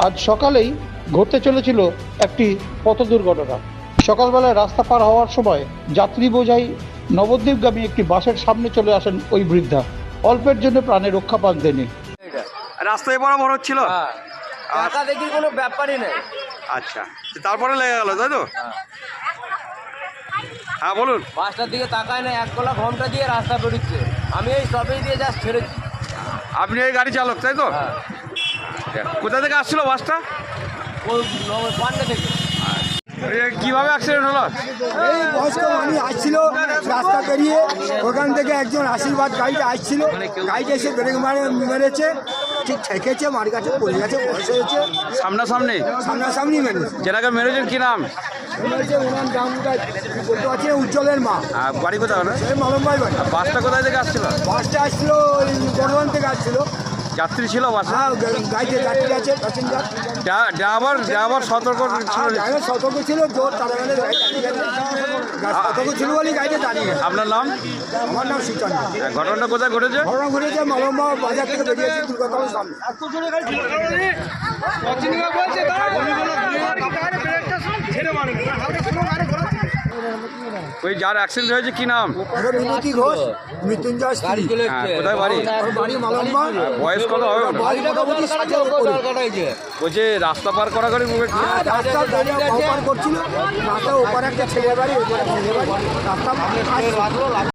আজ সকালেই ঘটতে চলেছিল একটি পথ দুর্ঘটনা। সকালবেলায় রাস্তা পার হওয়ার সময় যাত্রী বোঝাই নবদ্বীপগামী একটি বাসের সামনে চলে আসেন ওই বৃদ্ধা। অল্পের জন্য প্রাণে রক্ষা পান তিনি। রাস্তায় বরাবর হচ্ছিল। টাকা দেখি কোনো ব্যাপারই নেই। আচ্ছা, তারপরে লেগে গেল তাই তো? হ্যাঁ বলুন। বাসটার দিকে তাকায় না, এক গলা ঘন্টা দিয়ে রাস্তা বেরোচ্ছে। আমি এই স্টপেজ দিয়ে জাস্ট ছেড়েছি। আপনি এই গাড়ি চালক তাই তো? হ্যাঁ, কোথা থেকে আসছিল বাসটা? ওই পান্ডে থেকে। কিভাবে অ্যাক্সিডেন্ট হলো? এই বয়স্ক মানুষ আসছিল রাস্তা পেরিয়ে, ওখান থেকে একজন আশীর্বাদ গাড়িটা আসছিল, গাড়িটা এসে ব্রেক মেরেছে, ঠিক ঠেকেছে, মার কাছে পড়ে গেছে, বয়স হয়েছে, সামনাসামনি? সামনাসামনি মেরেছে। যেটাকে মেরেছেন কি নাম? মেরেছে ওনার নামটা বলতে পারছি না, উজ্জ্বলের মা। বাড়ি কোথায় না? এই মালমবাই বাড়ি। বাসটা কোথায় থেকে আসছিল? বাসটা আসছিল ওই বর্ধমান থেকে আসছিল। যাত্রী ছিল বাসে? হ্যাঁ, গাড়িতে যাত্রী আছে, প্যাসেঞ্জার। ড্রাইভার সতর্ক ছিল? ড্রাইভার সতর্ক ছিল, জোর তারা মানে সতর্ক ছিল বলেই গাড়িতে দাঁড়িয়ে। আপনার নাম? আমার নাম সুচান। ঘটনাটা কোথায় ঘটেছে? ঘটনা ঘটেছে মালমবা বাজার থেকে বেরিয়েছি দুর্গাতলার সামনে। ওই যার অ্যাক্সিডেন্ট হয়েছে কি নাম? বিভূতি ঘোষ, মৃত্যুঞ্জয় স্ত্রী। কোথায় বাড়ি? ওর বাড়ি মালমবা। বয়স কত হবে? বয়স মোটামুটি 60-এর উপরে। বলছে রাস্তা পার করা গাড়ি হ্যাঁ, রাস্তা বেরিয়ে ওপার করছিল, রাস্তার ওপারে একটা ছেলের বাড়ি, ওপারে ছেলের বাড়ি, রাস্তা